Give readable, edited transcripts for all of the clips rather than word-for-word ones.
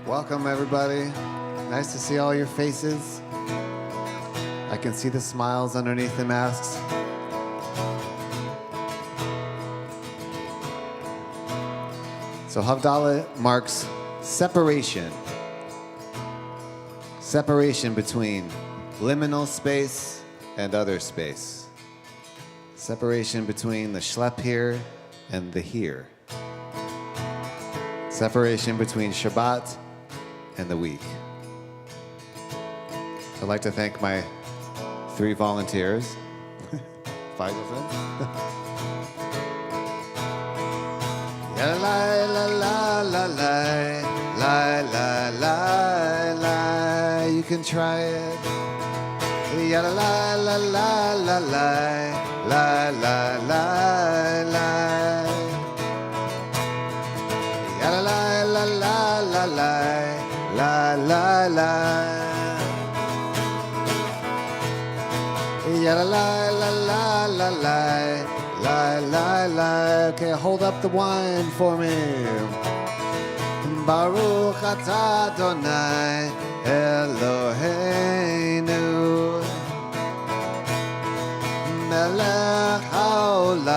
Welcome, everybody. Nice to see all your faces. I can see the smiles underneath the masks. So Havdalah marks separation. Separation between liminal space and other space. Separation between the schlep here and the here. Separation between Shabbat and the week. I'd like to thank my 3 volunteers. 5 of them. La la la la la la la la la. You can try it. La la la la la la la la la. La la la la la la la la. La la la la la la la la. Okay, hold up the wine for me. Baruch atah Adonai Eloheinu Melech haolam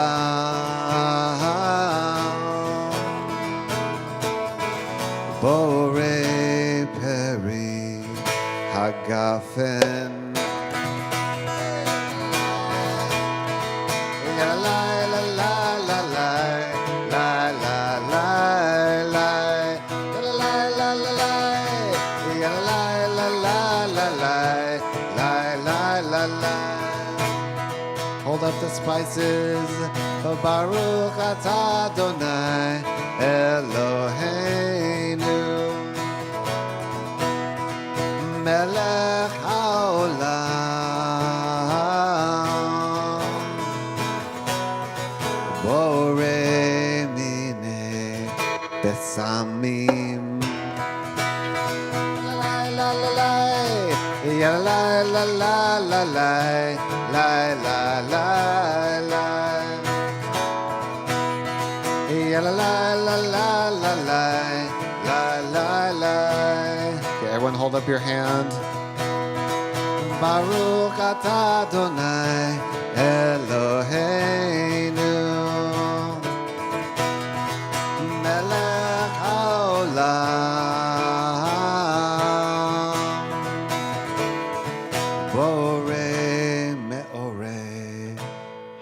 Borei peri hagafen. La la la la la la la la la. La la la la la. La la la la la la. Hold up the spices. Baruch atah Adonai Eloheinu Melech haolam Borei minei besamim. La la la la la la la la la la la la la. La la la la la la la la. Okay, everyone hold up your hand. Baruch atah Adonai Eloheinu Melech haolam Borei meorei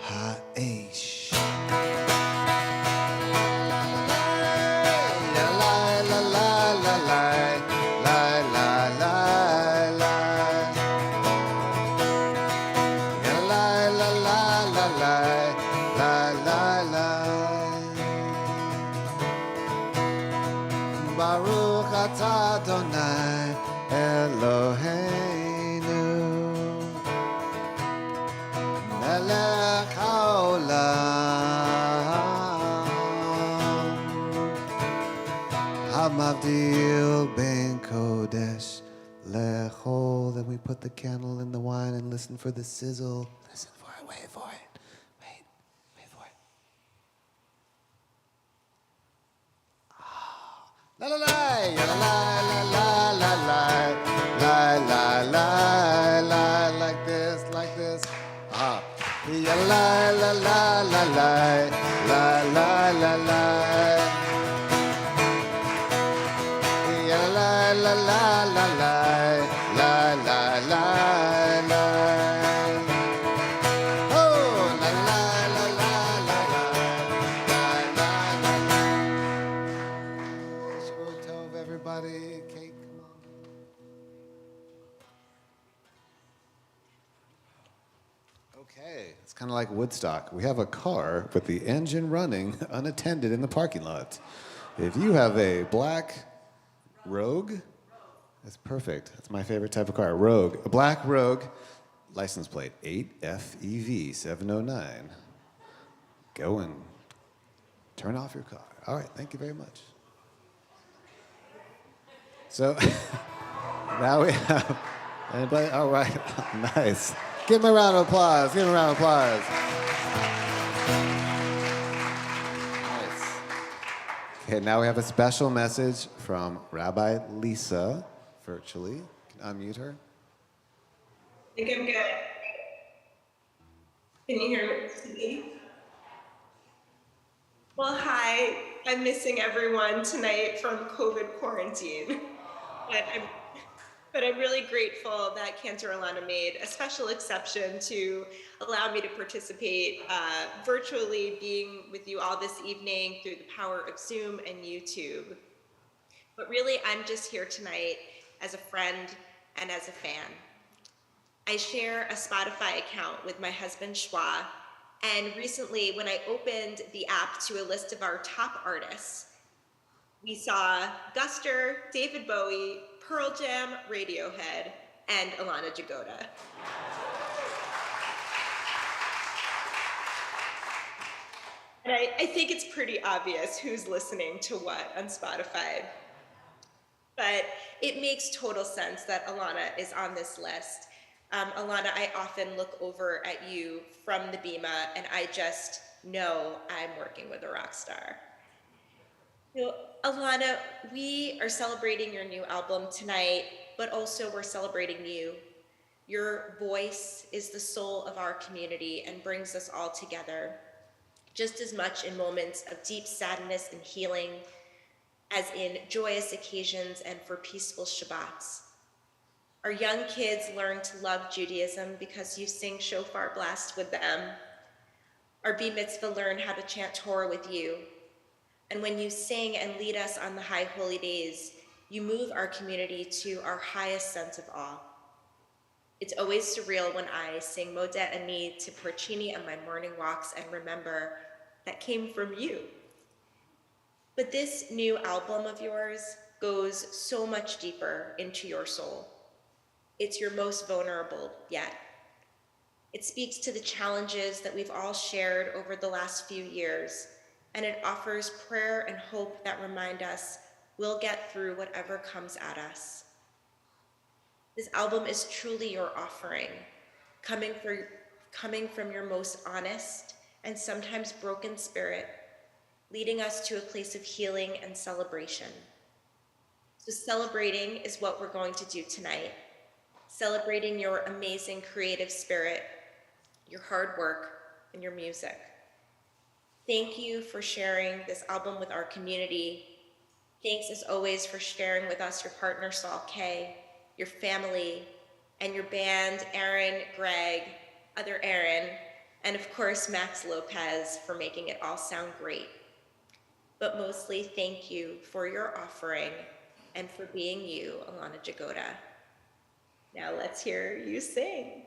ha'esh. Baruch atah Adonai Eloheinu Melech haolam Hamavdil ben kodesh lechol. Then we put the candle in the wine and listen for the sizzle. Listen for it, wait for it. Wait for it. La la la la la la la la la la la. Like this. Ah. La la la la la la la la la. La la la la la la la la la. Oh, la la la la la la la la. Shul Tov, everybody. Kate, come on. Okay, it's kind of like Woodstock. We have a car with the engine running unattended in the parking lot. If you have a black Rogue, that's perfect. That's my favorite type of car. Rogue, a black Rogue, license plate 8FEV 709. Go and turn off your car. All right, thank you very much. So now we have anybody. All right, nice. Give him a round of applause. Nice. Okay, now we have a special message from Rabbi Lisa, virtually. Can I unmute her? I think I'm good. Can you hear me? Well, hi. I'm missing everyone tonight from COVID quarantine. But I'm, but I'm really grateful that Cantor Elana made a special exception to allow me to participate virtually, being with you all this evening through the power of Zoom and YouTube. But really, I'm just here tonight as a friend and as a fan. I share a Spotify account with my husband, Schwa, and recently when I opened the app to a list of our top artists, we saw Guster, David Bowie, Pearl Jam, Radiohead, and Elana Jagoda. And I think it's pretty obvious who's listening to what on Spotify. But it makes total sense that Elana is on this list. Elana, I often look over at you from the Bima and I just know I'm working with a rock star. Elana, we are celebrating your new album tonight, but also we're celebrating you. Your voice is the soul of our community and brings us all together, just as much in moments of deep sadness and healing as in joyous occasions and for peaceful Shabbats. Our young kids learn to love Judaism because you sing shofar blast with them. Our Bar Mitzvah learn how to chant Torah with you. And when you sing and lead us on the high holy days, you move our community to our highest sense of awe. It's always surreal when I sing Modeh Ani to Porcini on my morning walks and remember that came from you. But this new album of yours goes so much deeper into your soul. It's your most vulnerable yet. It speaks to the challenges that we've all shared over the last few years, and it offers prayer and hope that remind us we'll get through whatever comes at us. This album is truly your offering, coming from your most honest and sometimes broken spirit, leading us to a place of healing and celebration. So celebrating is what we're going to do tonight. Celebrating your amazing creative spirit, your hard work, and your music. Thank you for sharing this album with our community. Thanks as always for sharing with us your partner, Saul K., your family, and your band, Aaron, Greg, other Aaron, and of course, Max Lopez for making it all sound great. But mostly, thank you for your offering and for being you, Elana Jagoda. Now let's hear you sing.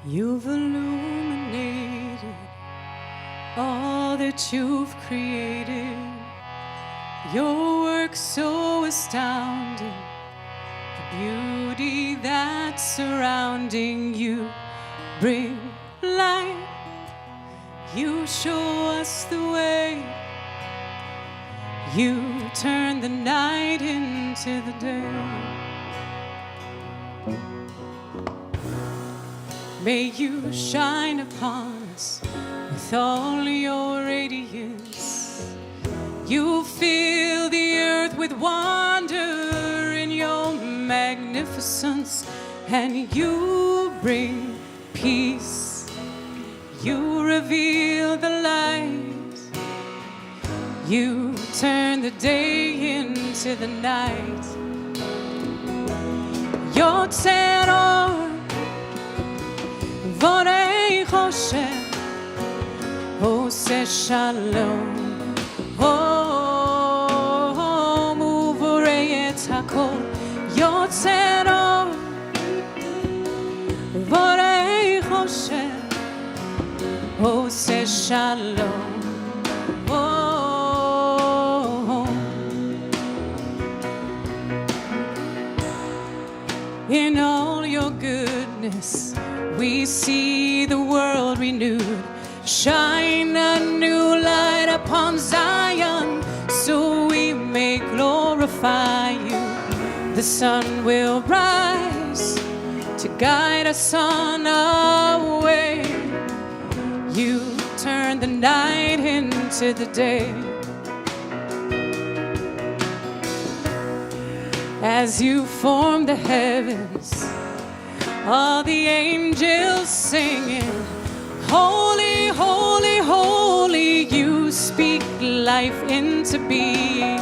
You've illuminated all that you've created. Your work so astounding, the beauty that's surrounding you. Bring light, you show us the way. You turn the night into the day. May you shine upon us with all your radiance. You fill the earth with wonder in your magnificence, and you bring peace. You reveal the light. You turn the day into the night. יוצר אור בורא חושך עושה שלום הוא בורא את הכל יוצר אור בורא חושך עושה שלום In all your goodness, we see the world renewed. Shine a new light upon Zion, so we may glorify you. The sun will rise to guide us on our way. You turn the night into the day. As you form the heavens, all the angels singing, holy, holy, holy, you speak life into being.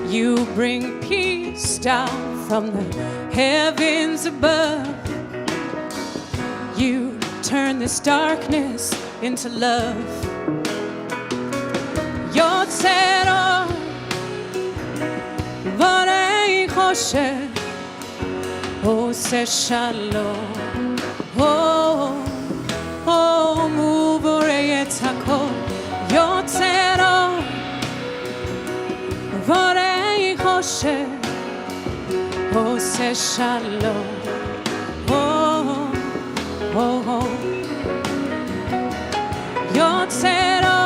You bring peace down from the heavens above. You turn this darkness into love. Yotzero Varei Choshe Ose Shalom Mu Borei Et Hakol Yotzero Varei Choshe Ose Shalom Yotzero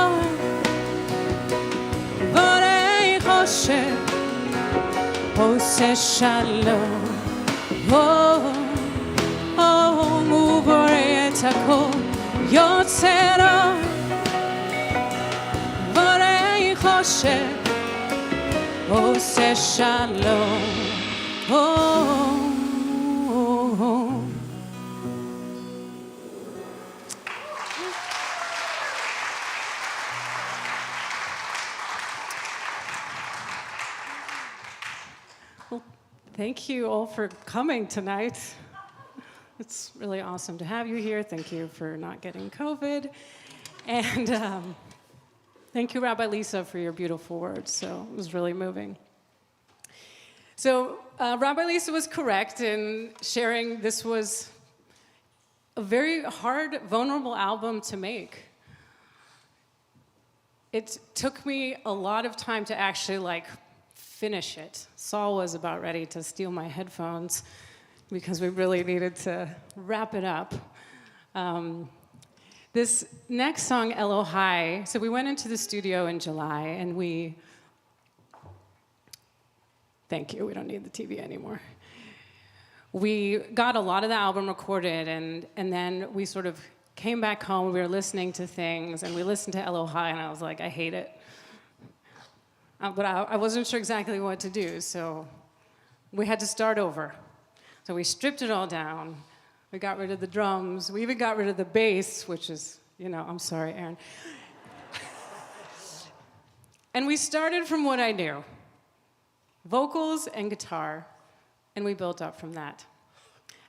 Varei Choshe Ose Shalom Mu Borei Et Hakol Yotzero Varei Choshe Ose Shalom Well, thank you all for coming tonight. It's really awesome to have you here. Thank you for not getting COVID. And thank you, Rabbi Lisa, for your beautiful words. So it was really moving. So Rabbi Lisa was correct in sharing this was a very hard, vulnerable album to make. It took me a lot of time to actually finish it. Saul was about ready to steal my headphones because we really needed to wrap it up. This next song, Elohai, so we went into the studio in July and thank you, we don't need the TV anymore. We got a lot of the album recorded and then we sort of came back home, we were listening to things and we listened to Elohai and I was like, I hate it. But I wasn't sure exactly what to do, so we had to start over. So we stripped it all down. We got rid of the drums. We even got rid of the bass, which is, I'm sorry, Aaron. And we started from what I knew, vocals and guitar, and we built up from that.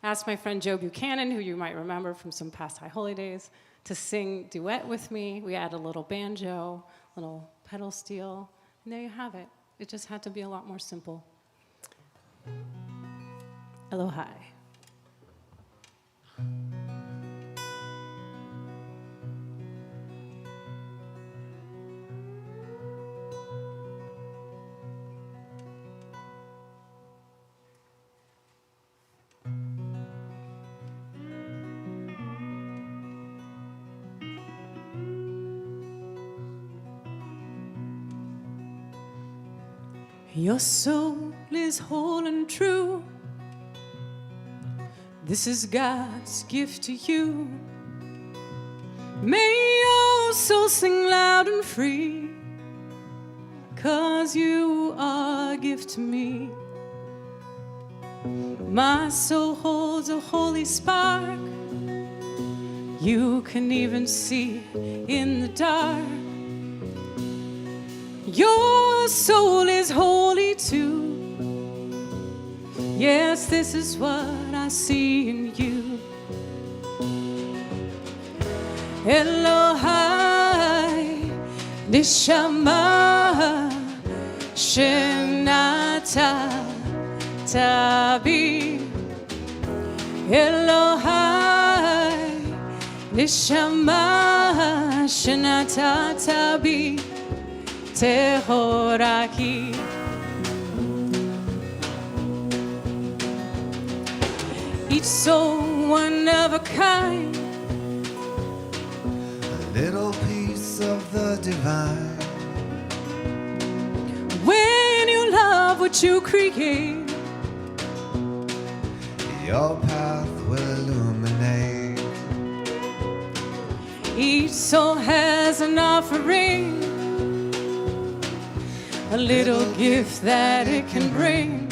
I asked my friend Joe Buchanan, who you might remember from some past High Holy Days, to sing duet with me. We added a little banjo, little pedal steel. And there you have it. It just had to be a lot more simple. Elohai. Your soul is whole and true. This is God's gift to you. May your soul sing loud and free, 'cause you are a gift to me. My soul holds a holy spark. You can even see in the dark. Your soul is holy too. Yes, this is what I see in you. Elohai Nishama Shenata Tabi. Elohai Nishama Shenata Tabi Tehoraki. Each soul one of a kind, A little piece of the divine. when you love what you create, Your path will illuminate. each soul has an offering, a little gift that it can bring.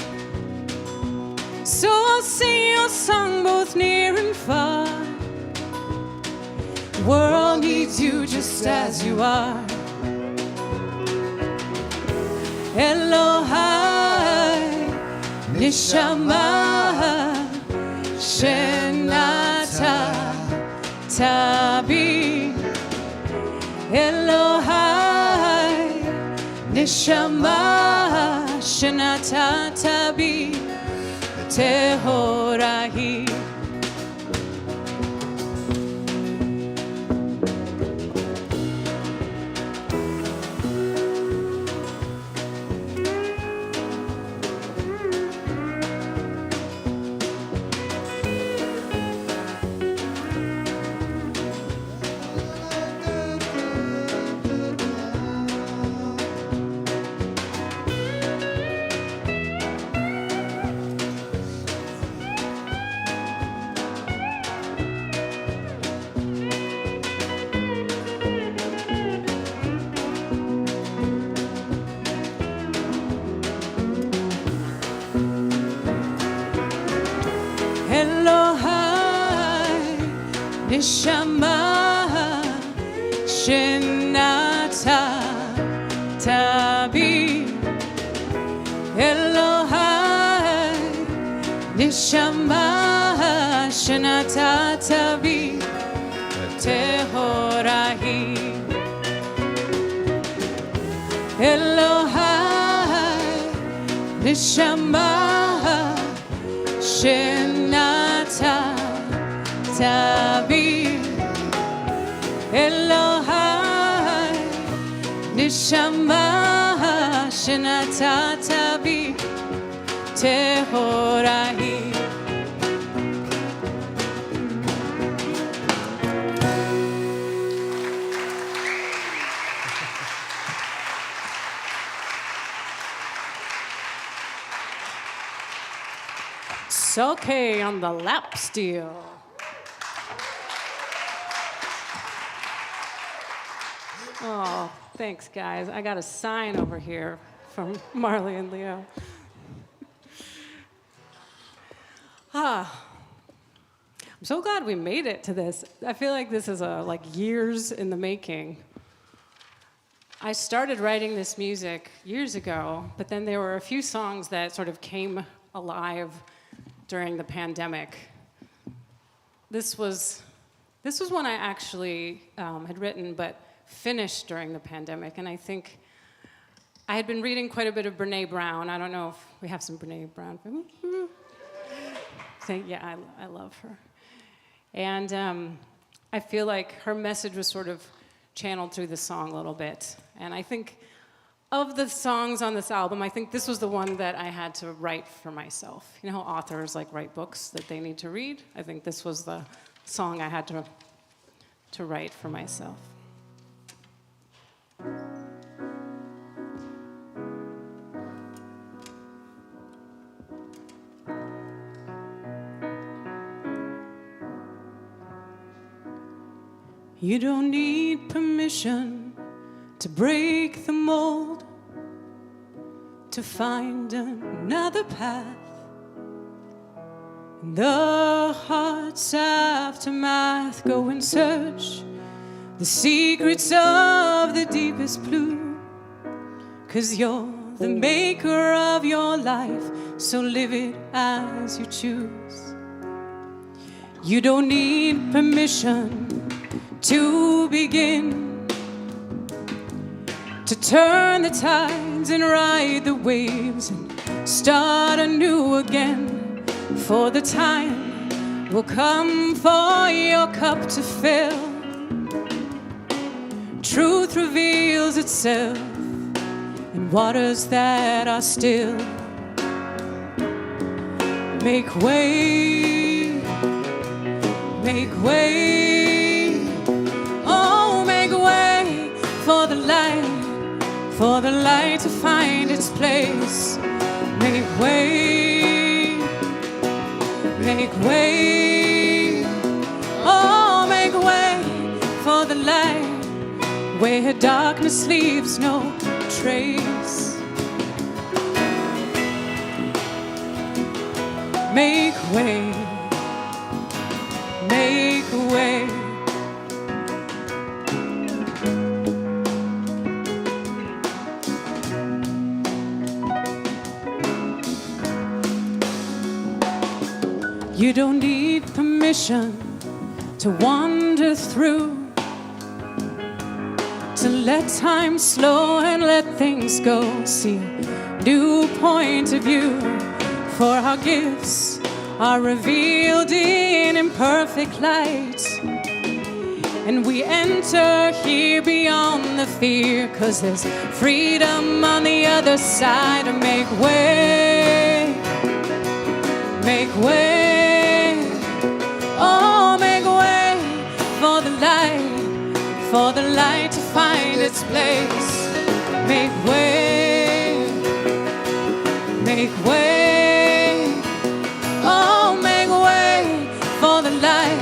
So I'll sing your song both near and far. The world needs you just as you are. Elohai Nishama Shenata Tabi. Elohai Nishama Shenata Tabi Tehorahi. Elohai Nishama Shenata Tabi. Elohai Nishama Shenata Tabi Tehorahi. Elohai Nishama Shenata Tabi. Elohai Nishama Shenata Tabi Tehorahi. Okay, on the lap steel. Oh, thanks, guys. I got a sign over here from Marley and Leo. I'm so glad we made it to this. I feel like this is like years in the making. I started writing this music years ago, but then there were a few songs that sort of came alive during the pandemic. This was one I actually had written but finished during the pandemic, and I think I had been reading quite a bit of Brene Brown. I don't know if we have some Brene Brown. Yeah, I love her. And I feel like her message was sort of channeled through the song a little bit. And I think of the songs on this album, I think this was the one that I had to write for myself. You know how authors like write books that they need to read? I think this was the song I had to write for myself. You don't need permission to break the mold, to find another path. In the heart's aftermath, go and search the secrets of the deepest blue, 'cause you're the maker of your life, so live it as you choose. You don't need permission to begin, to turn the tides and ride the waves and start anew again. For the time will come for your cup to fill. Truth reveals itself in waters that are still. Make way, make way, oh, make way for the light to find its place. Make way, make way, oh, make way for the light where darkness leaves no trace. Make way, make way. You don't need permission to wander through, to let time slow and let things go. See a new point of view, for our gifts are revealed in imperfect light. And we enter here beyond the fear, 'cause there's freedom on the other side. Make way, make way, oh, make way for the light to find its place. Make way, make way, oh, make way for the light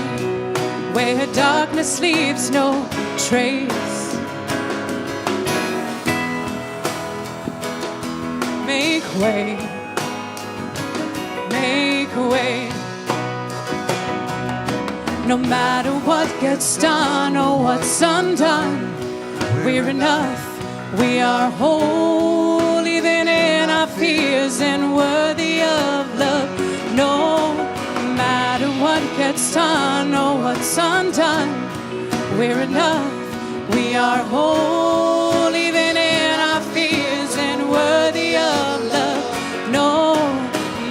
where darkness leaves no trace. Make way, make way. No matter what gets done or what's undone, we're enough, we are whole, even in our fears, and worthy of love. No matter what gets done or what's undone, we're enough, we are whole, even in our fears, and worthy of love. No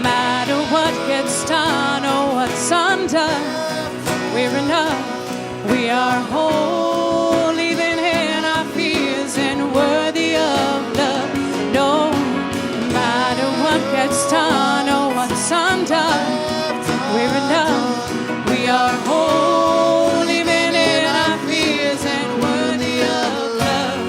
matter what gets done or what's undone, we're enough, we are whole, even in our fears, and worthy of love. No matter what gets done or what's undone, we're enough, we are whole, even in our fears, and worthy of love.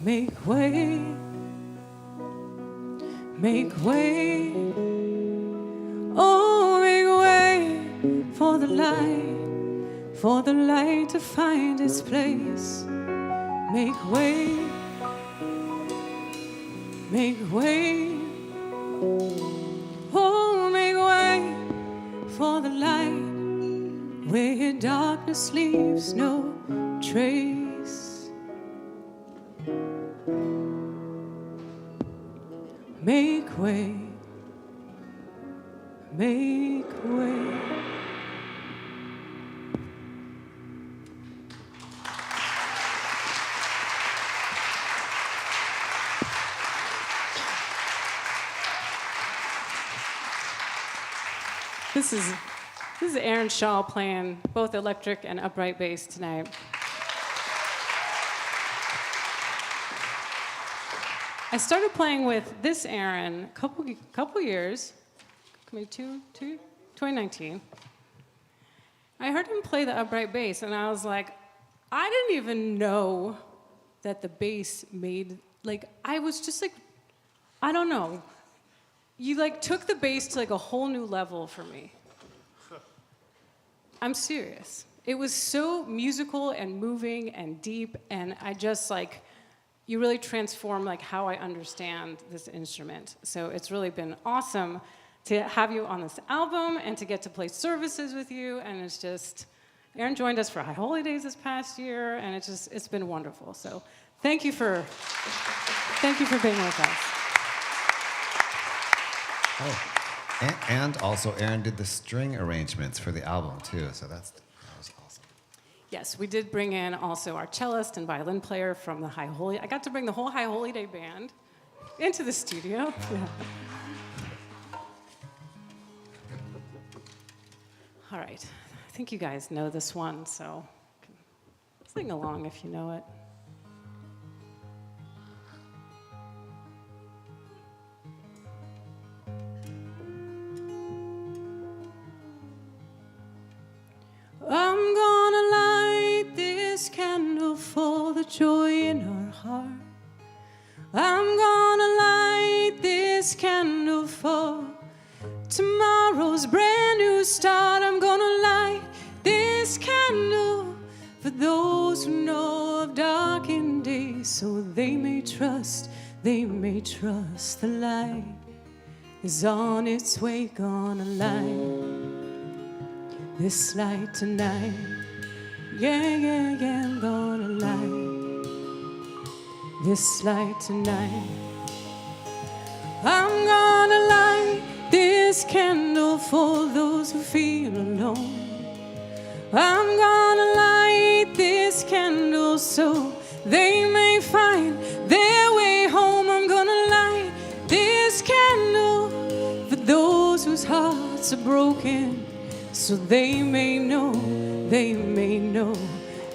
Make way, make way, oh, make way for the light to find its place. Make way, make way, oh, make way for the light where darkness leaves no trace. Make way, make way. This is Aaron Shaw playing both electric and upright bass tonight. I started playing with this Aaron a couple years, maybe 2019. I heard him play the upright bass, and I was like, I didn't even know that the bass made, like, I was just like, I don't know. You like took the bass to like a whole new level for me. I'm serious. It was so musical and moving and deep, and I just like, you really transform like how I understand this instrument. So it's really been awesome to have you on this album and to get to play services with you, and it's just, Aaron joined us for High Holy Days this past year, and it's been wonderful. So thank you for being with us. Oh, and also Aaron did the string arrangements for the album too, so that was awesome. Yes, we did bring in also our cellist and violin player from the High Holy. I got to bring the whole High Holy Day band into the studio. Yeah. All right, I think you guys know this one, so sing along if you know it. I'm gonna light this candle for the joy in our heart. I'm gonna light this candle for tomorrow's brand new start. I'm gonna light this candle for those who know of darkened days, so they may trust the light is on its way. Gonna light this light tonight. Yeah, yeah, yeah, I'm gonna light this light tonight. I'm gonna light this candle for those who feel alone. I'm gonna light this candle so they may find their way home. I'm gonna light this candle for those whose hearts are broken, so they may know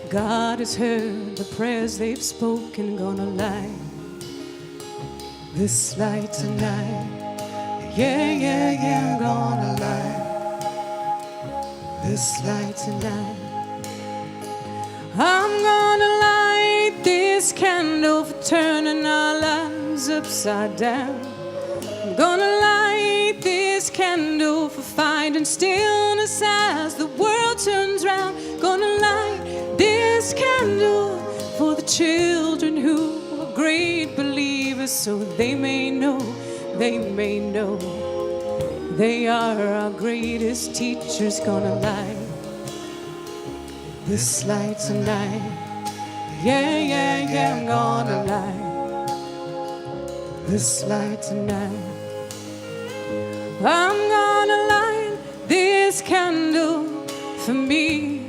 God has heard the prayers they've spoken. Gonna light this light tonight. Yeah, yeah, yeah, I'm gonna light this light tonight. I'm gonna light this candle for turning our lives upside down. I'm gonna light this candle for finding stillness as the world turns round. Gonna light this candle for the children who are great believers, so they may know they are our greatest teachers. Gonna light this light tonight. Yeah, yeah, yeah, I'm gonna light this light tonight. I'm gonna light this candle for me.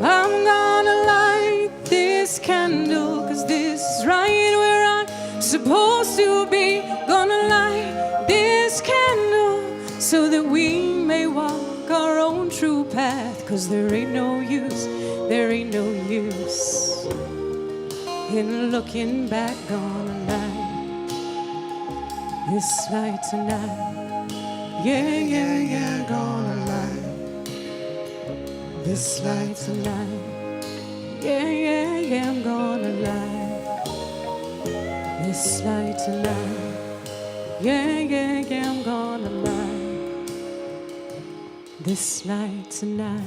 I'm gonna light this candle, 'cause this is right where I'm supposed to be. Gonna light this candle so that we may walk our own true path, 'cause there ain't no use in looking back. Gonna light this light tonight. Yeah, yeah, yeah, gonna light this light tonight. Yeah, yeah, yeah, I'm gonna light this light tonight. Yeah, yeah, yeah, I'm gonna light this light tonight.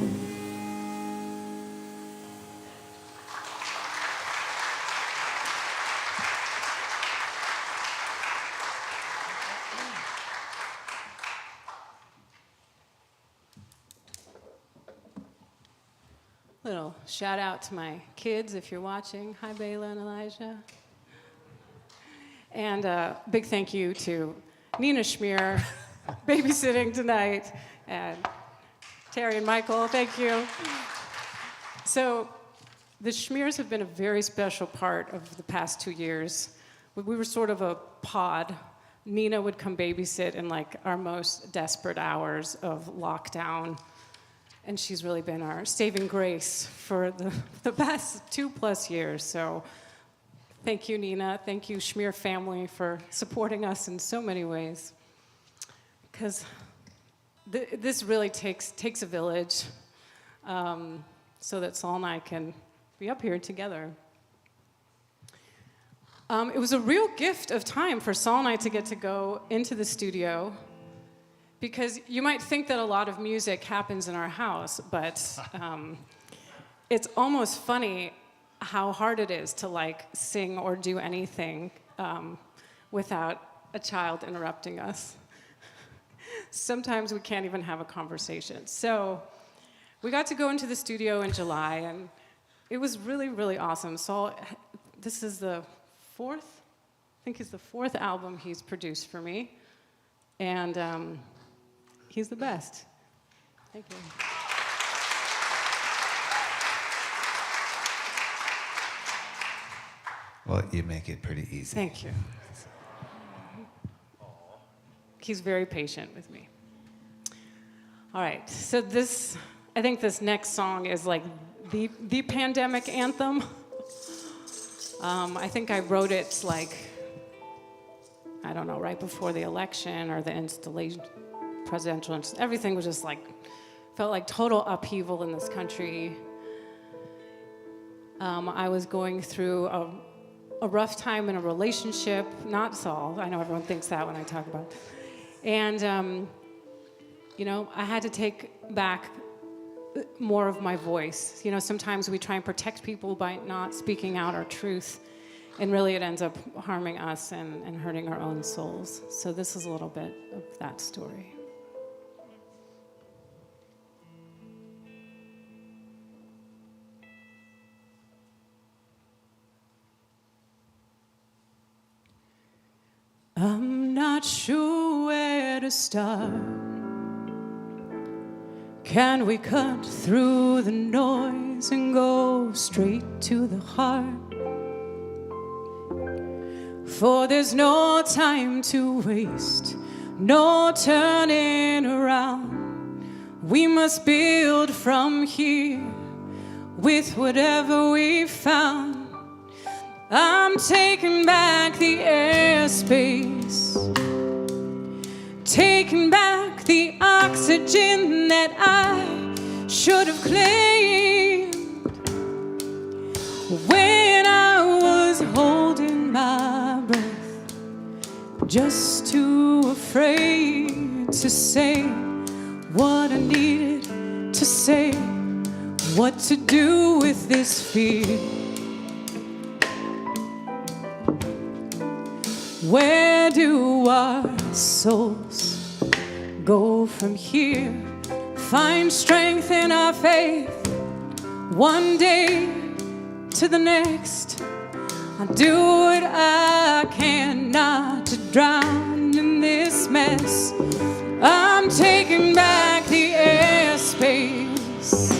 Little shout out to my kids if you're watching. Hi, Bayla and Elijah. And a big thank you to Nina Schmier, babysitting tonight, and Terry and Michael, thank you. So the Schmiers have been a very special part of the past 2 years. We were sort of a pod. Nina would come babysit in like our most desperate hours of lockdown. And she's really been our saving grace for the past 2+ years. So thank you, Nina. Thank you, Schmier family, for supporting us in so many ways. Because this really takes a village so that Saul and I can be up here together. It was a real gift of time for Saul and I to get to go into the studio, because you might think that a lot of music happens in our house, but it's almost funny how hard it is to like sing or do anything without a child interrupting us. Sometimes we can't even have a conversation. So we got to go into the studio in July, and it was really, really awesome. So this is the fourth, I think it's the fourth album he's produced for me, and he's the best. Thank you. Well, you make it pretty easy. Thank you. He's very patient with me. All right, so I think this next song is like the pandemic anthem. I think I wrote it like, I don't know, right before the election or the presidential, everything was just like, felt like total upheaval in this country. I was going through a rough time in a relationship, not Saul. I know everyone thinks that when I talk about it. And, you know, I had to take back more of my voice. You know, sometimes we try and protect people by not speaking out our truth, and really it ends up harming us and hurting our own souls. So this is a little bit of that story. I'm not sure where to start. Can we cut through the noise and go straight to the heart? For there's no time to waste, no turning around. We must build from here with whatever we found. I'm taking back the airspace, taking back the oxygen that I should have claimed when I was holding my breath, just too afraid to say what I needed to say, what to do with this fear. Where do our souls go from here? Find strength in our faith, one day to the next. I'll do what I can not to drown in this mess. I'm taking back the airspace,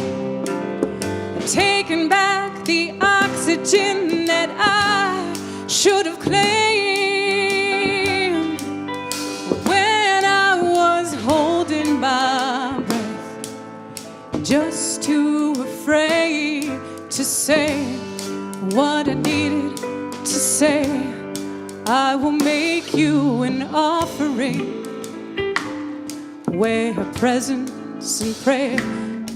taking back the oxygen that I should have claimed holding my breath, just too afraid to say what I needed to say. I will make you an offering where her presence and prayer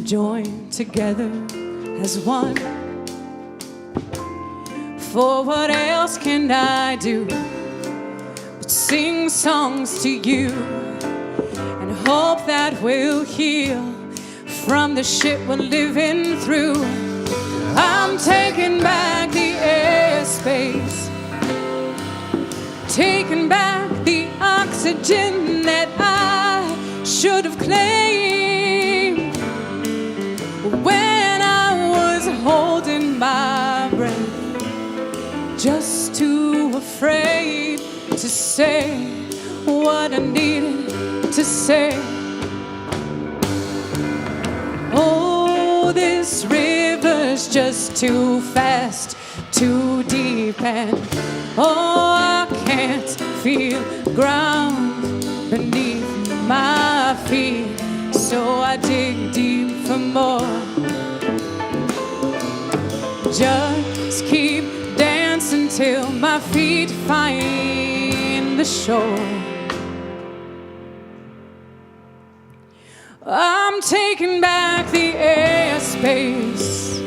join together as one. For what else can I do but sing songs to you and hope that we'll heal from the shit we're living through. I'm taking back the airspace, taking back the oxygen that I should have claimed when I was holding my breath, just too afraid to say what I needed to say. Oh, this river's just too fast, too deep, and oh, I can't feel ground beneath my feet, so I dig deep for more. Just keep dancing till my feet find the shore. I'm taking back the airspace,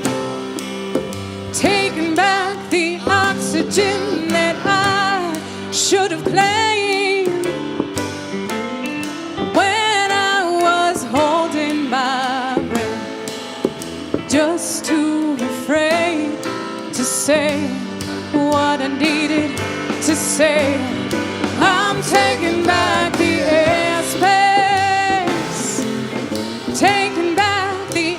taking back the oxygen that I should have claimed when I was holding my breath, just too afraid to say what I needed to say. I'm taking back the airspace, taking back the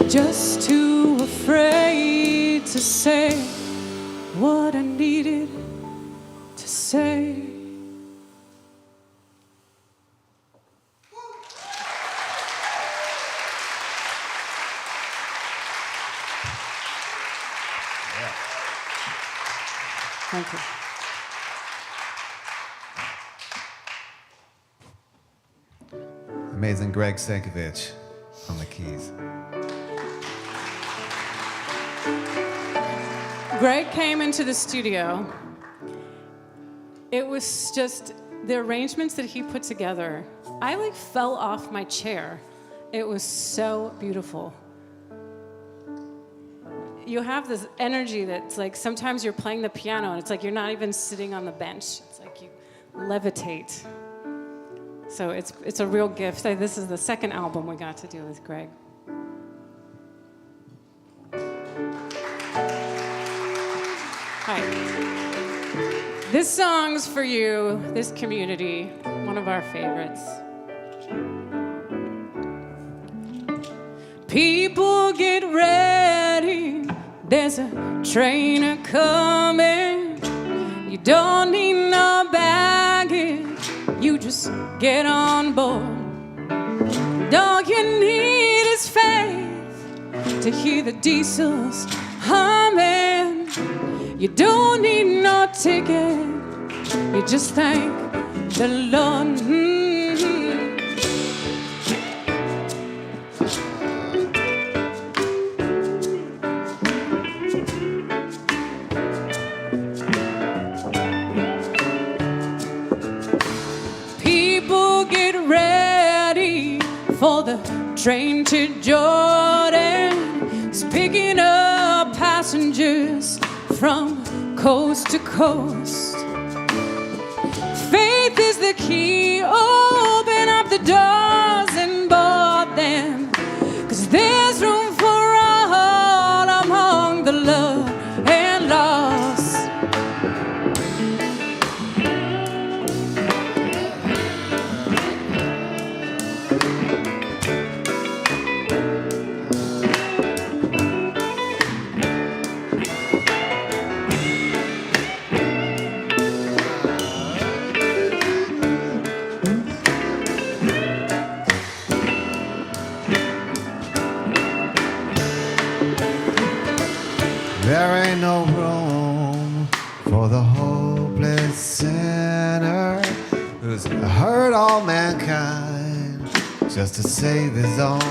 just too afraid to say what I needed to say. Thank you. Amazing Greg Sankovich on the keys. Greg came into the studio. It was just the arrangements that he put together. I like fell off my chair. It was so beautiful. You have this energy that's like sometimes you're playing the piano and it's like you're not even sitting on the bench. It's like you levitate. So it's a real gift. This is the second album we got to do with Greg. Hi. This song's for you, this community, one of our favorites. People get ready, there's a train a-coming. You don't need no baggage, you just get on board. All you need is faith to hear the diesels humming. You don't need no ticket, you just thank the Lord. People get ready for the train to Jordan. It's picking up passengers from coast to coast. Faith is the key, open up the doors and board them. 'Cause there's room for all among the loved and lost. There ain't no room for the hopeless sinner who's hurt all mankind just to save his own.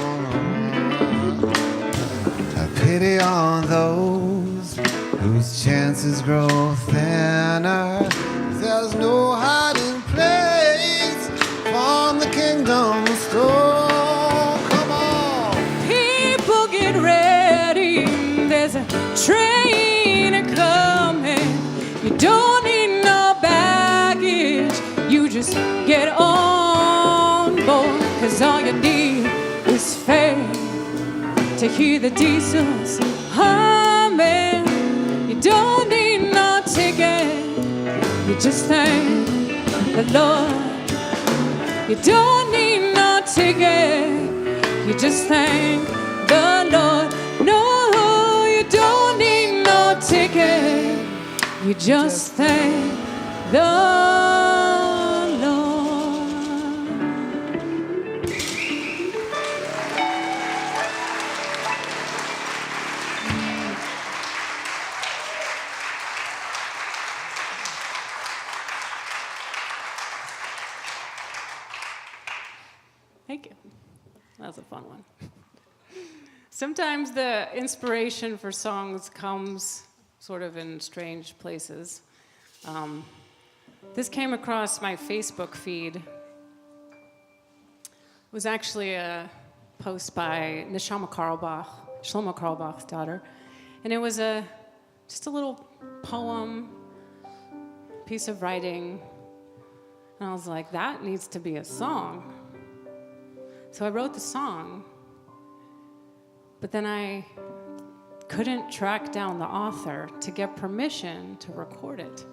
Have pity on those whose chances grow thinner. There's no hiding place from the kingdom's throne. Come on. People get ready, there's a train a-coming. You don't need no baggage, you just get on board. 'Cause all you need is faith to hear the diesels humming. You don't need no ticket, you just thank the Lord. You don't need no ticket, you just thank the Lord. No, you don't need no ticket, you just thank the Lord. Thank you. That was a fun one. Sometimes the inspiration for songs comes sort of in strange places. This came across my Facebook feed. It was actually a post by Shlomo Carlebach's daughter. And it was just a little poem, piece of writing. And I was like, that needs to be a song. So I wrote the song, but then I couldn't track down the author to get permission to record it.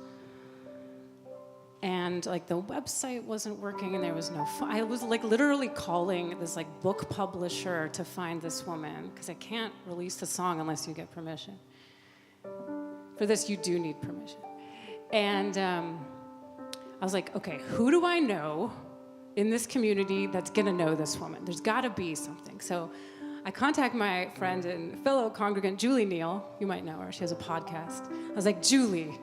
and like the website wasn't working and there was no I was like literally calling this like book publisher to find this woman because I can't release the song unless you get permission. For this you do need permission. And I was like, okay, who do I know in this community that's gonna know this woman? There's gotta be something. So I contact my friend and fellow congregant Julie Neal. You might know her, she has a podcast. I was like, Julie,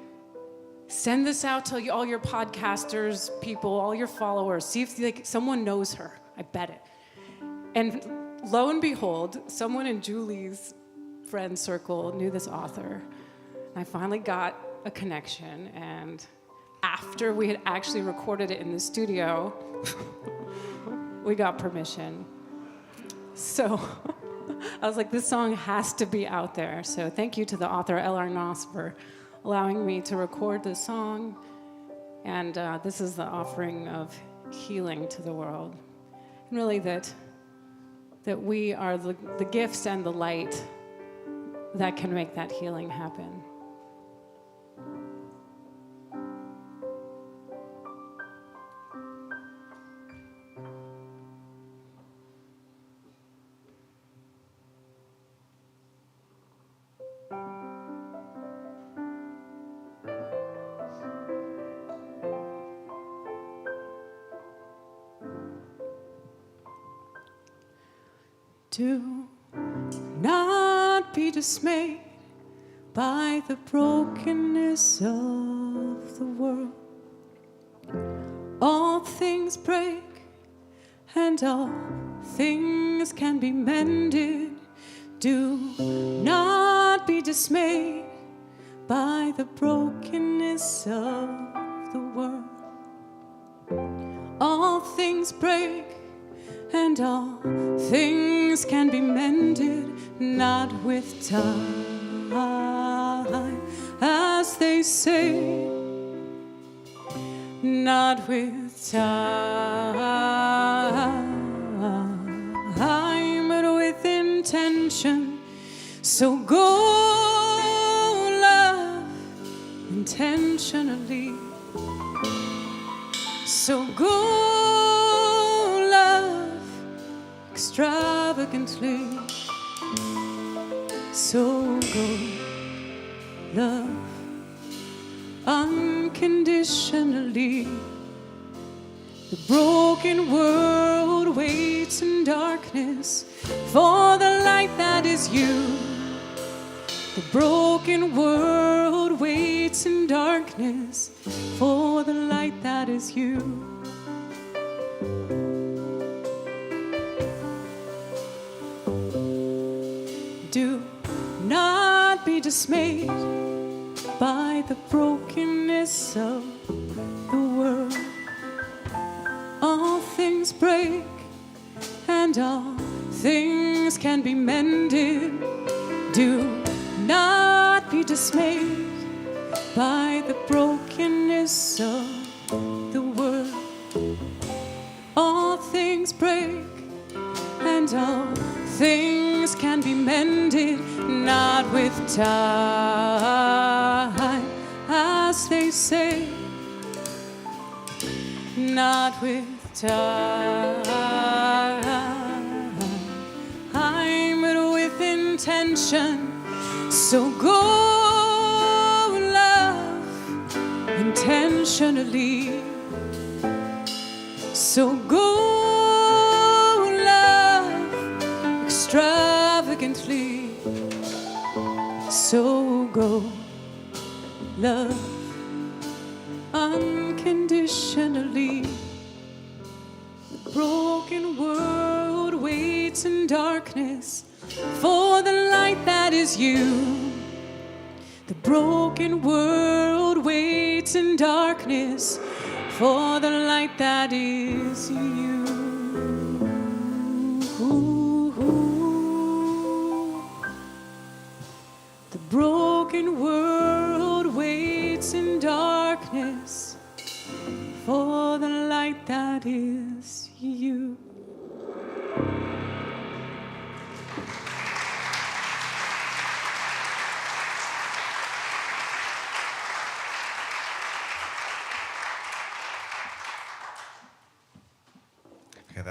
send this out to all your podcasters, people, all your followers. See if like someone knows her. I bet it. And lo and behold, someone in Julie's friend circle knew this author. And I finally got a connection. And after we had actually recorded it in the studio, we got permission. So I was like, this song has to be out there. So thank you to the author, Elana, for allowing me to record this song. And this is the offering of healing to the world. And really that we are the gifts and the light that can make that healing happen. Do not be dismayed by the brokenness of the world. All things break and all things can be mended. Do not be dismayed by the brokenness of the world. All things break and all things can be mended, not with time, as they say, not with time, but with intention. So go, love, intentionally. So go, extravagantly. So go, love, unconditionally. The broken world waits in darkness for the light that is you. The broken world waits in darkness for the light that is you. Do not be dismayed by the brokenness of the world. All things break and all things can be mended. Do not be dismayed by the brokenness of the world. All things break and all things can be mended, not with time, as they say, not with time, but with intention. So go, love, intentionally. So go, extravagantly. So go, love, unconditionally. The broken world waits in darkness for the light that is you. The broken world waits in darkness for the light that is you. The broken world waits in darkness for the light that is you.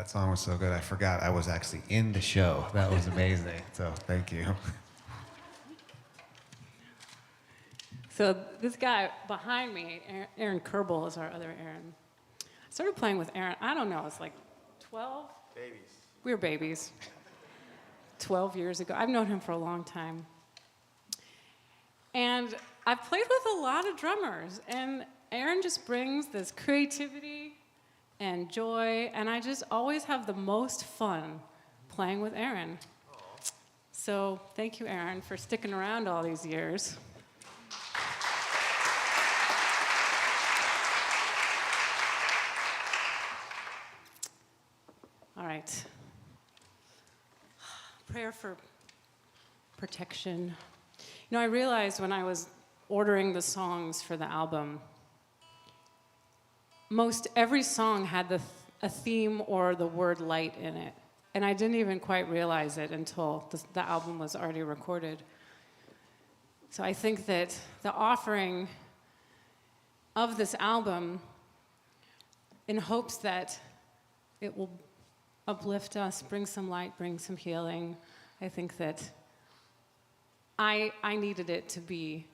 That song was so good, I forgot I was actually in the show. That was amazing. So thank you. So this guy behind me, Aaron Kerbel is our other Aaron. I started playing with Aaron, I don't know, it's like 12? Babies. We were babies. 12 years ago. I've known him for a long time. And I've played with a lot of drummers, and Aaron just brings this creativity and joy, and I just always have the most fun playing with Aaron. So thank you, Aaron, for sticking around all these years. All right. Prayer for protection. You know, I realized when I was ordering the songs for the album, most every song had a theme or the word light in it. And I didn't even quite realize it until the album was already recorded. So I think that the offering of this album, in hopes that it will uplift us, bring some light, bring some healing, I think that I needed it to be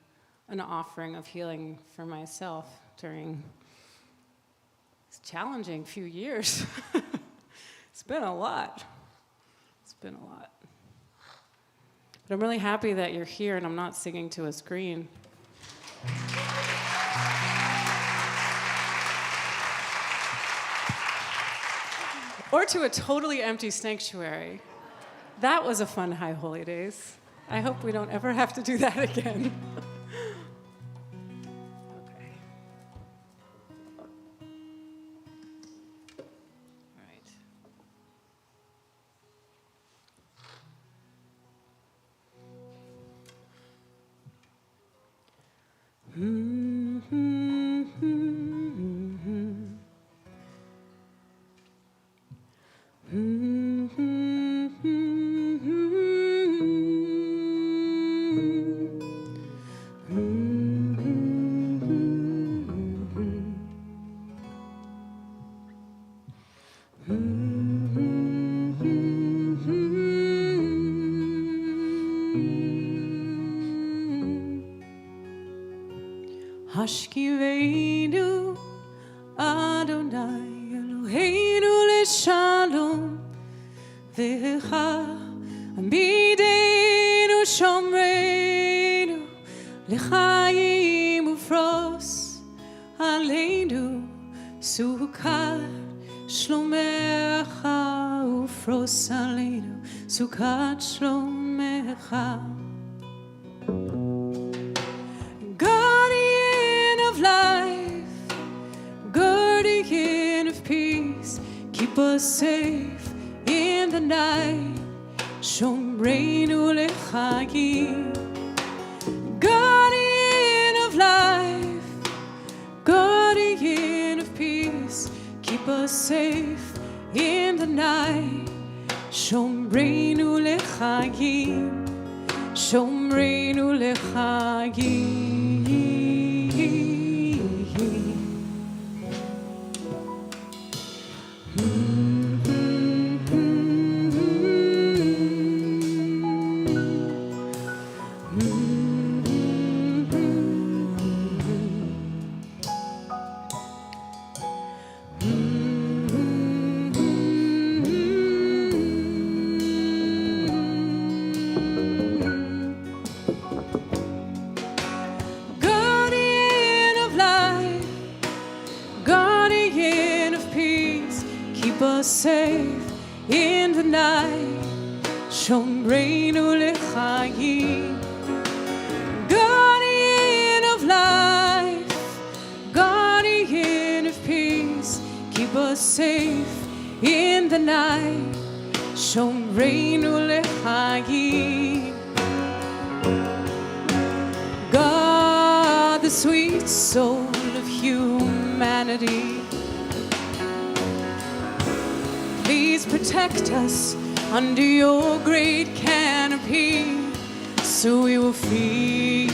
an offering of healing for myself during this challenging few years. It's been a lot. It's been a lot. But I'm really happy that you're here and I'm not singing to a screen. Or to a totally empty sanctuary. That was a fun High Holy Days. I hope we don't ever have to do that again. Okay. All right. Hashkivenu Adonai Eloheinu leShalom Vecha Amidenu Shomreinu L'chaim Ufros Aleinu Sukkot Shlomecha Ufros Aleinu Sukkot Shlomecha Guardian of peace, keep us safe in the night. Shomreinu l'chayim. Guardian of life, guardian of peace, keep us safe in the night. Shomreinu l'chayim, Shomreinu l'chayim. Safe in the night, Shomreinu l'chayim. Guardian of life, guardian of peace, keep us safe in the night, Shomreinu l'chayim. God, the sweet soul of humanity, please protect us under your great canopy, so we will feel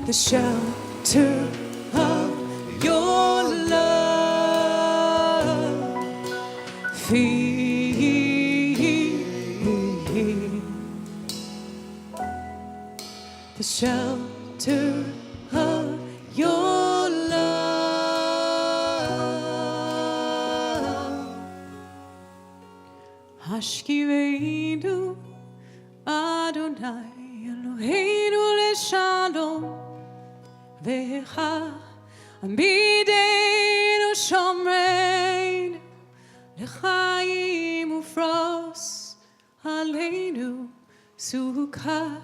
the shelter of feel the shelter of your love. Hashkiveinu Adonai Eloheinu leShalom Vecha Amidenu Shomreinu L'chaim ufros aleinu Sukat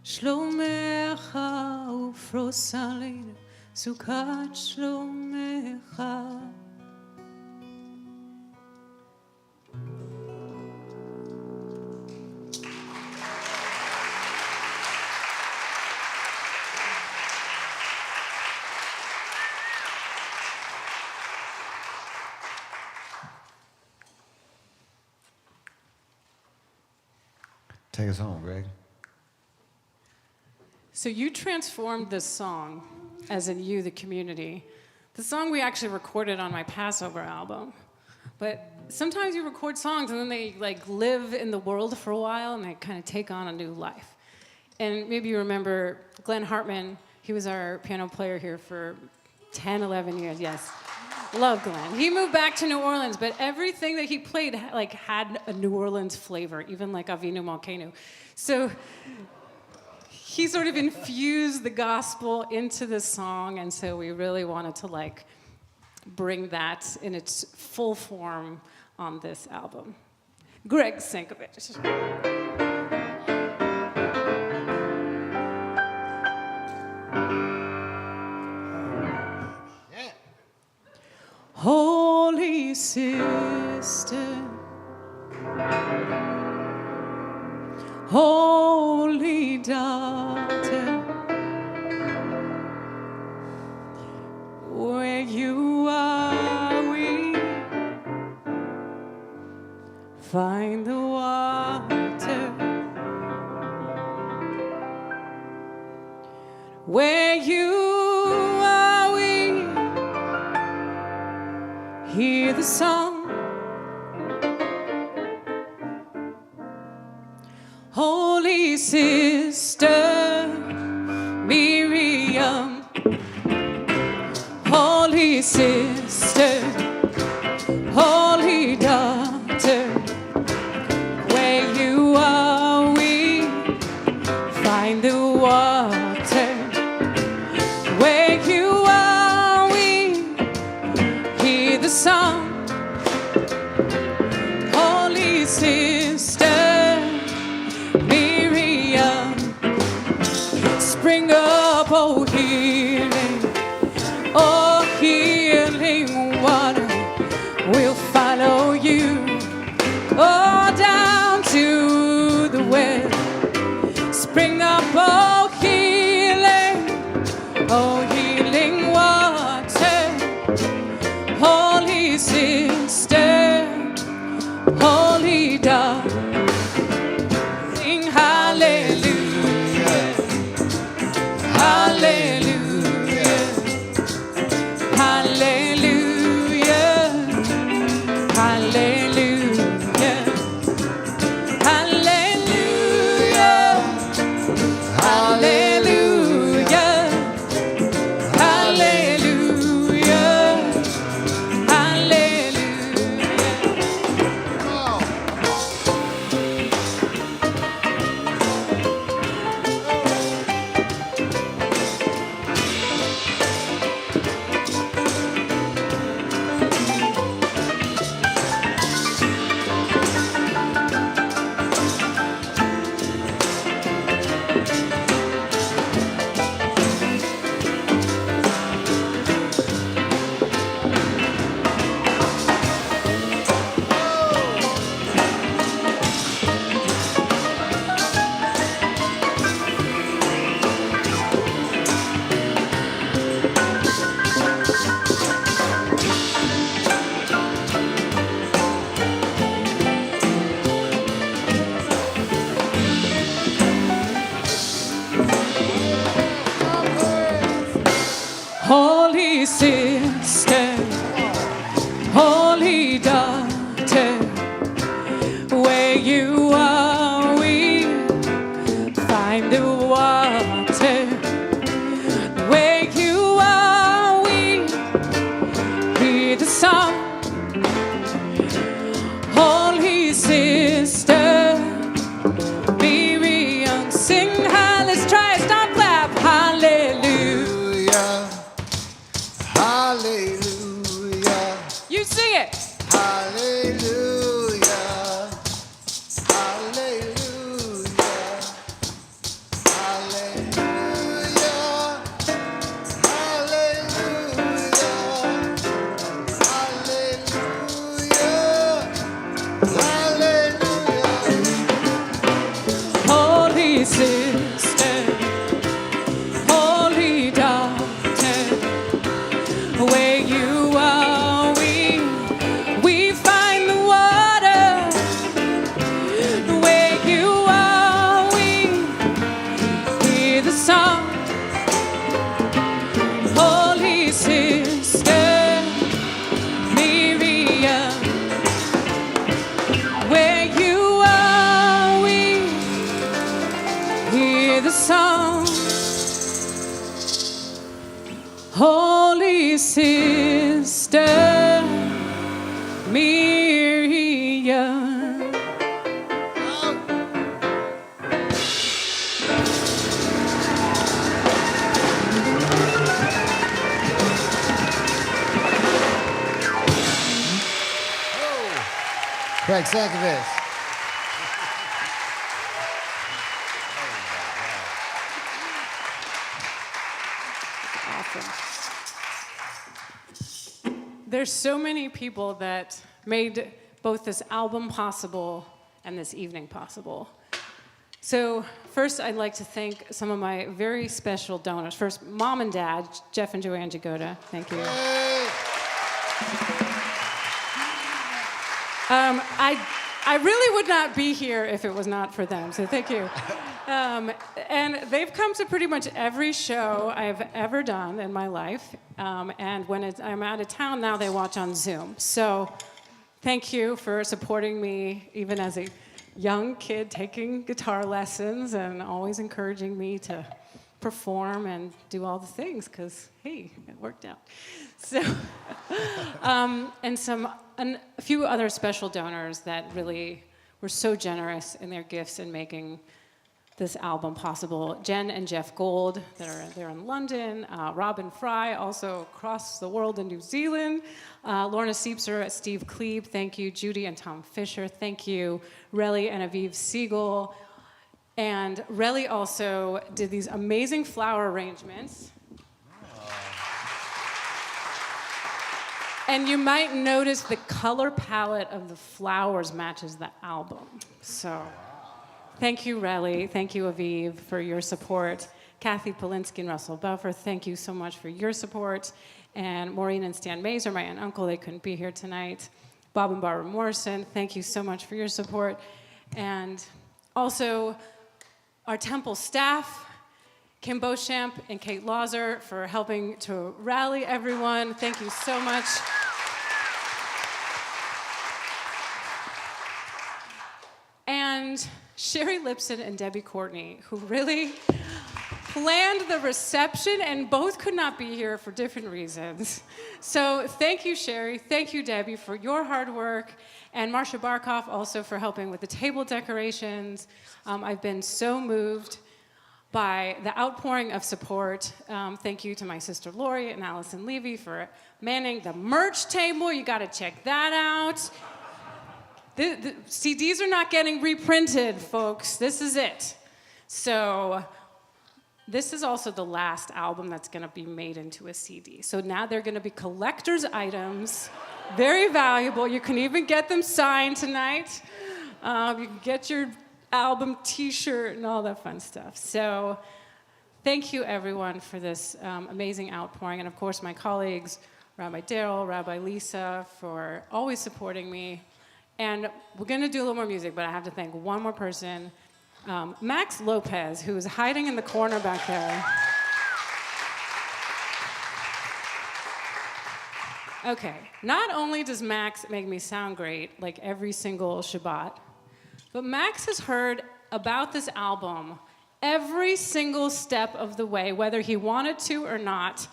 Shlomecha ufros aleinu Sukat Shlomecha. Take us home, Greg. So you transformed this song, as in you, the community. The song we actually recorded on my Passover album. But sometimes you record songs and then they like live in the world for a while and they kind of take on a new life. And maybe you remember Glenn Hartman. He was our piano player here for 10, 11 years, yes. Love Glenn. He moved back to New Orleans, but everything that he played like had a New Orleans flavor, even like Avinu Malkeinu. So he sort of infused the gospel into the song, and so we really wanted to like bring that in its full form on this album. Greg Sankovich. Holy sister, holy daughter, where you are, we find the water. Where you are, we hear the song. Holy sister Miriam, holy sister, holy daughter, where you are, we find the water. Where you are, we hear the song. Holy sister Miriam, spring up, oh healing water, we'll follow you, oh down to the well. Spring up, oh healing water, holy sister, holy daughter, sing hallelujah, hallelujah, hallelujah, hallelujah, hallelujah, hallelujah, hallelujah, holy sister, holy daughter, Hallelujah. Hallelujah. Hallelujah. Holy sister, holy daughter, where you are, we find the water. Where you are, we hear the song. Holy sister, Miriam, where you are, we hear the song. Holy sister, Miriam. Craig Sankovich. Awesome. There's so many people that made both this album possible and this evening possible. So first, I'd like to thank some of my very special donors. First, Mom and Dad, Jeff and Joanne Jagoda. Thank you. I really would not be here if it was not for them, so thank you. And they've come to pretty much every show I've ever done in my life. And when I'm out of town now, they watch on Zoom. So thank you for supporting me, even as a young kid taking guitar lessons and always encouraging me to perform and do all the things, because, hey, it worked out. So, and a few other special donors that really were so generous in their gifts in making this album possible. Jen and Jeff Gold, they're in London. Robin Fry, also across the world in New Zealand. Lorna Siepser, Steve Klebe, thank you. Judy and Tom Fisher, thank you. Relly and Aviv Siegel. And Relly also did these amazing flower arrangements. And you might notice the color palette of the flowers matches the album. So thank you, Relly. Thank you, Aviv, for your support. Kathy Polinsky and Russell Belfer, thank you so much for your support. And Maureen and Stan Mazer, my aunt and uncle, they couldn't be here tonight. Bob and Barbara Morrison, thank you so much for your support. And also our temple staff, Kim Beauchamp and Kate Lauser, for helping to rally everyone. Thank you so much. And Sherry Lipson and Debbie Courtney, who really planned the reception, and both could not be here for different reasons. So thank you, Sherry. Thank you, Debbie, for your hard work. And Marsha Barkoff also for helping with the table decorations. I've been so moved by the outpouring of support. Thank you to my sister Lori and Allison Levy for manning the merch table. You gotta check that out. The CDs are not getting reprinted, folks. This is it. So this is also the last album that's gonna be made into a CD. So now they're gonna be collector's items, very valuable. You can even get them signed tonight. You can get your album t-shirt and all that fun stuff. So thank you, everyone, for this amazing outpouring. And of course, my colleagues, Rabbi Daryl, Rabbi Lisa, for always supporting me. And we're gonna do a little more music, but I have to thank one more person, Max Lopez, who is hiding in the corner back there. Okay, not only does Max make me sound great, like every single Shabbat, but Max has heard about this album every single step of the way, whether he wanted to or not.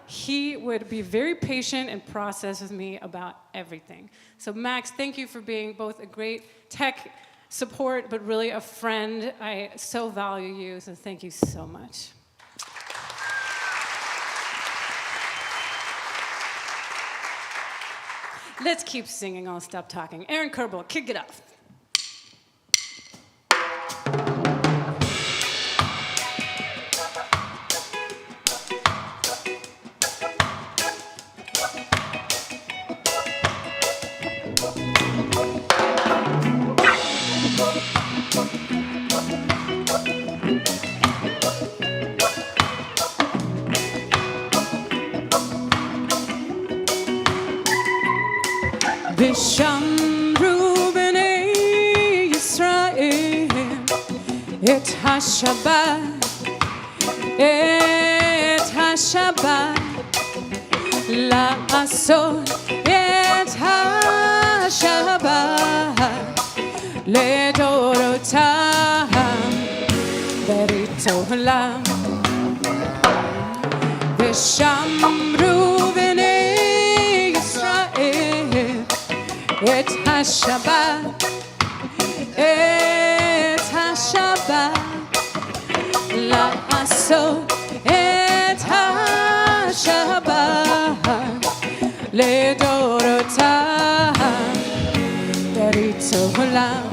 He would be very patient and process with me about everything. So Max, thank you for being both a great tech support, but really a friend. I so value you, so thank you so much. Let's keep singing, I'll stop talking. Aaron Kerbel, kick it off. בשמרו בני ישראל את השבת, את השבת, לעשות את השבת לדורותם ברית עולם. ושמרו בני ישראל את השבת, את השבת, לעשות את השבת לדורותם ברית עולם.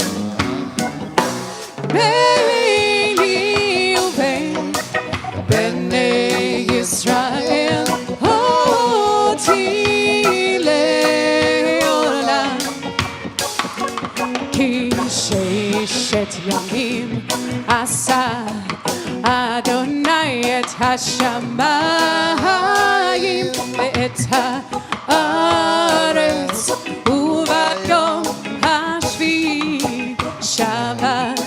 ביני ובין בני ישראל אותי לעולם, כי ששת ימים עשה אדוני את השמיים ואת הארץ, וביום השביעי שבת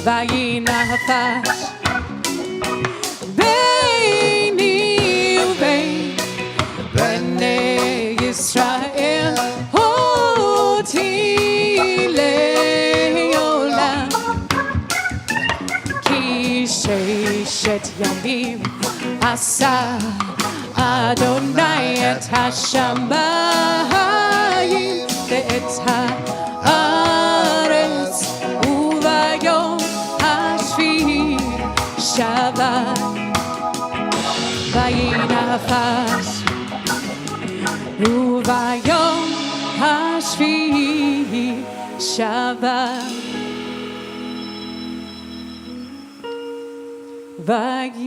וינפש. ביני ובין בני ישראל אותי לעולם, כי ששת ימים עשה אדוני את השמיים ואת הארץ, וביום השביעי שבת וינפש, וביום השביעי שבת וינפש.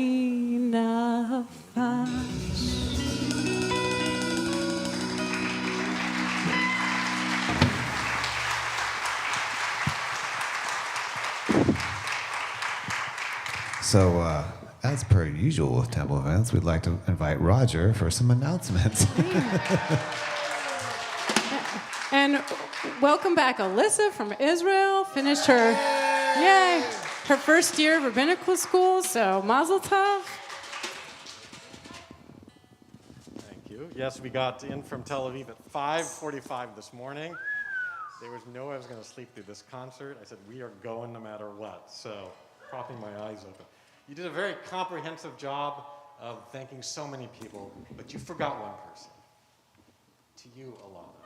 So, as per usual with Temple events, we'd like to invite Roger for some announcements. And welcome back, Alyssa from Israel. Finished her, yay, her first year of rabbinical school, so mazel tov. Thank you. Yes, we got in from Tel Aviv at 5:45 this morning. There was no way I was going to sleep through this concert. I said, we are going no matter what. So, propping my eyes open. You did a very comprehensive job of thanking so many people, but you forgot one person. To you, Elana.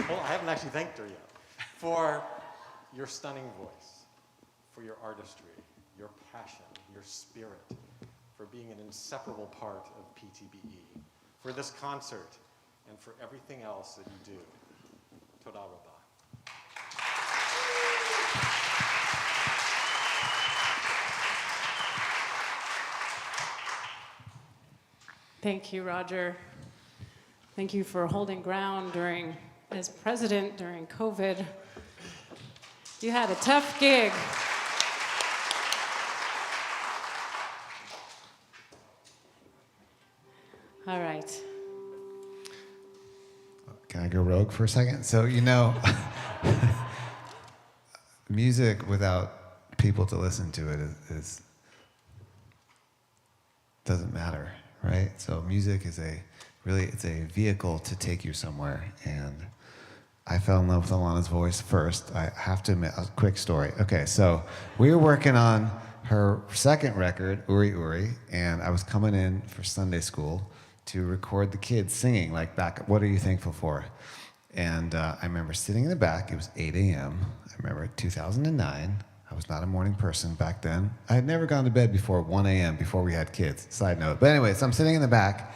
Well, I haven't actually thanked her yet. For your stunning voice, for your artistry, your passion, your spirit, for being an inseparable part of PTBE, for this concert, and for everything else that you do. Toda rabah. Thank you, Roger. Thank you for holding ground as president during COVID. You had a tough gig. All right. Can I go rogue for a second? So, music without people to listen to it is doesn't matter, right? So music is it's a vehicle to take you somewhere. And I fell in love with Elana's voice first. I have to admit, a quick story. Okay, so we were working on her second record, Uri Uri, and I was coming in for Sunday school to record the kids singing, like back, what are you thankful for? And I remember sitting in the back, it was 8 a.m. I remember 2009. I was not a morning person back then. I had never gone to bed before 1 a.m., before we had kids, side note. But anyway, so I'm sitting in the back,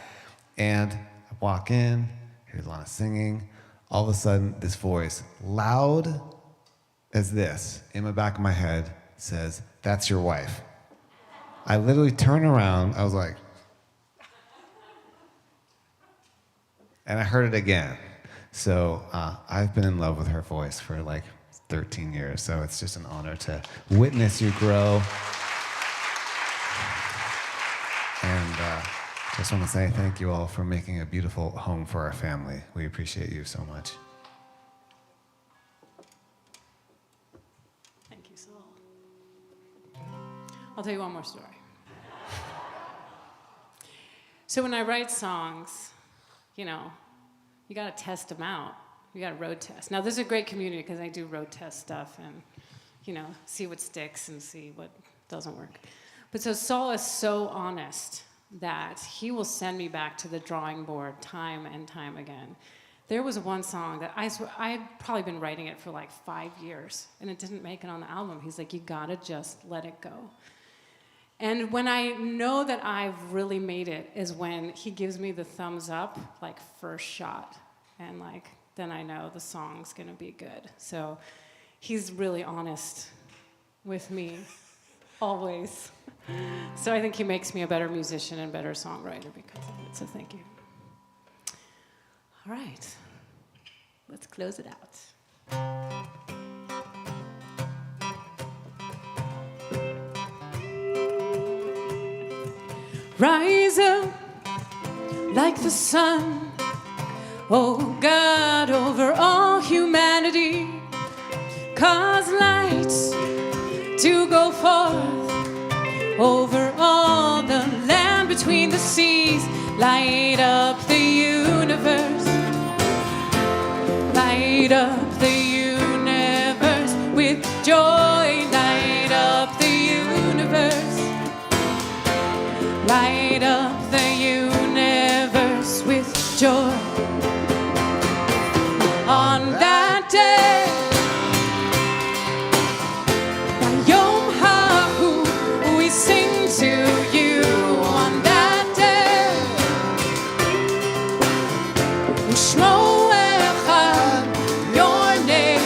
and I walk in, hear Elana singing. All of a sudden, this voice, loud as this, in the back of my head, says, "That's your wife." I literally turn around, I was like, and I heard it again. So I've been in love with her voice for like 13 years, so it's just an honor to witness you grow. And just want to say thank you all for making a beautiful home for our family. We appreciate you so much. Thank you, Saul. I'll tell you one more story. So when I write songs, you know, you got to test them out. You got to road test. Now, this is a great community because I do road test stuff and, you know, see what sticks and see what doesn't work. But so Saul is so honest that he will send me back to the drawing board time and time again. There was one song that I swear, I had probably been writing it for like 5 years, and it didn't make it on the album. He's like, you got to just let it go. And when I know that I've really made it is when he gives me the thumbs up, like first shot. And like, then I know the song's gonna be good. So he's really honest with me, always. So I think he makes me a better musician and better songwriter because of it, so thank you. All right, let's close it out. Rise up like the sun, oh God, over all humanity. Cause lights to go forth over all the land between the seas. Light up the universe, light up the universe with joy. Light up the universe, light up the universe with joy. On that day, Yom HaHu, we sing to you. On that day, Shmo Echad, your name.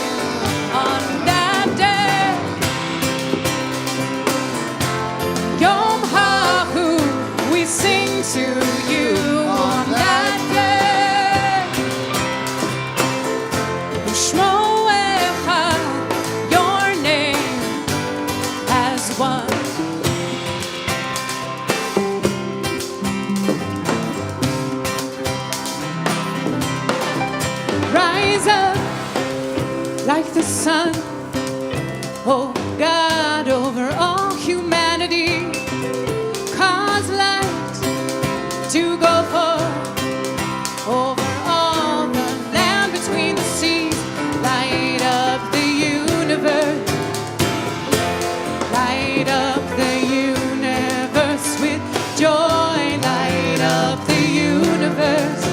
On that day, Yom HaHu, we sing to you. On that day, Shmo Echad, your name as one. Rise up like the sun, oh God, over all humanity. Cause light to go forth over all the land between the seas. Light up the universe, light up the universe with joy. Light up the universe,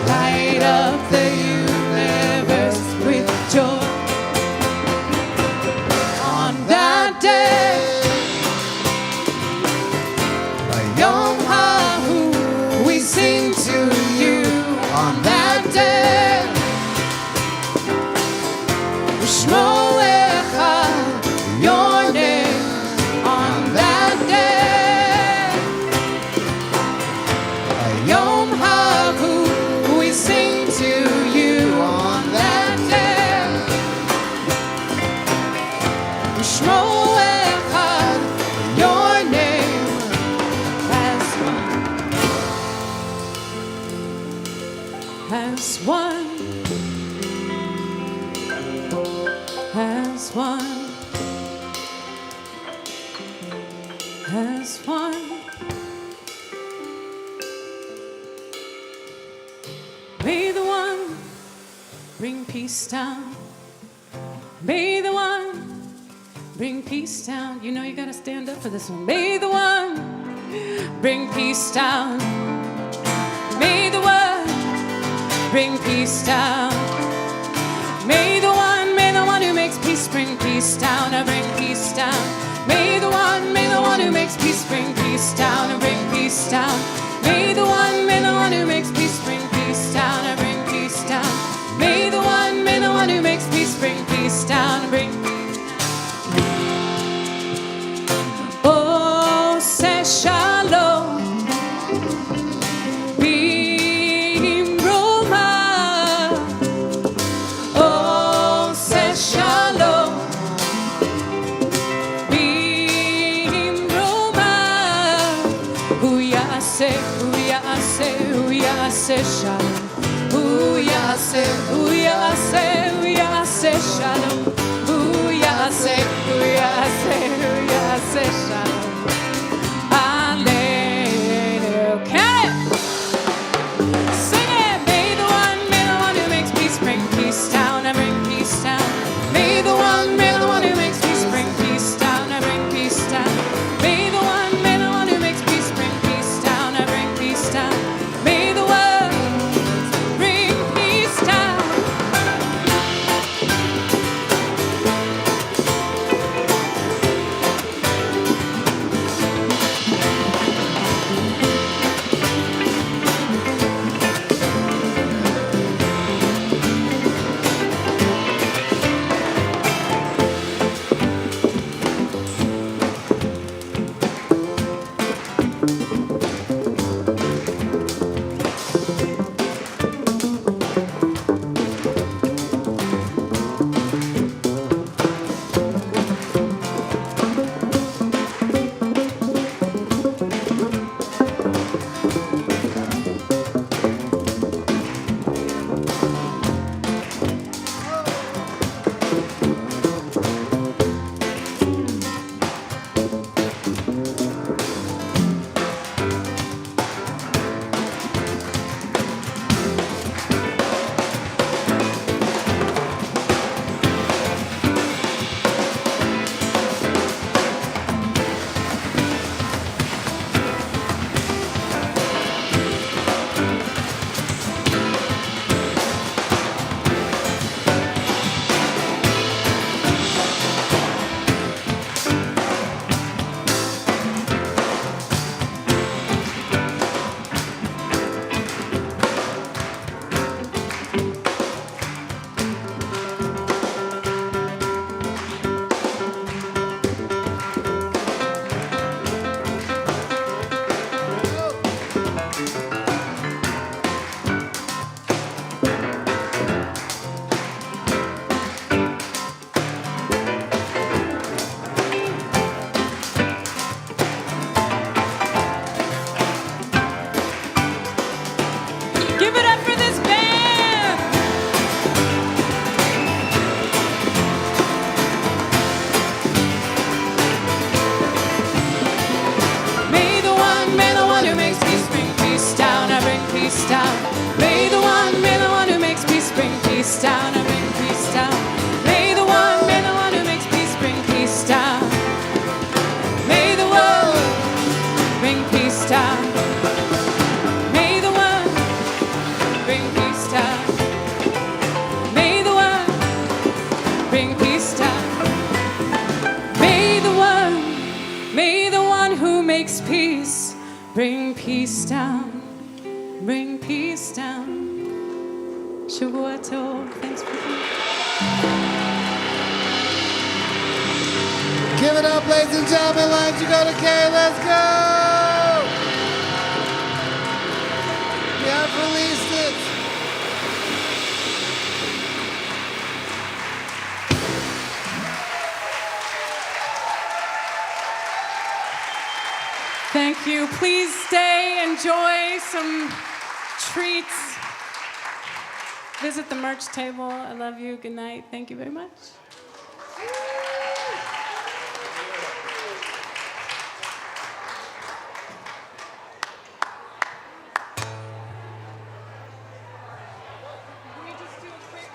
light up the universe with joy. On that day, Yom HaHu, we sing to you. On that day, Shmo Echad, your name. On that day, Yom HaHu, we sing to you. On that day, Shmo Echad, your name as one, as one, as one. May the one bring peace down. May the one bring peace down. You know you gotta stand up for this one. May the one bring peace down. May the one bring peace down. May the one who makes peace bring peace down, and bring peace down. May the one who makes peace bring peace down, and bring peace down. May the one who makes peace bring peace down, and bring peace down. May the one who makes peace bring peace down, and bring peace down. Oh, say shalom. Shalom, Huya se shalom, Huya se shalom, Hallelujah. Sing it. May the one who makes peace bring peace down, and bring peace down. May the one who makes peace bring peace down, and bring peace down. May the one who makes peace bring peace down, and bring peace down. May the down, and bring peace down. May the one who makes peace bring peace down. May the one bring peace down. May the one bring peace down. May the one bring peace down. May the one who makes peace bring peace down. Bring peace down. Shavua Tov. Thanks for being here. Give it up, ladies and gentlemen, like Jagoda K. Let's go! We have released it. Thank you. Please stay, enjoy some treats. Visit the merch table. I love you. Good night. Thank you very much.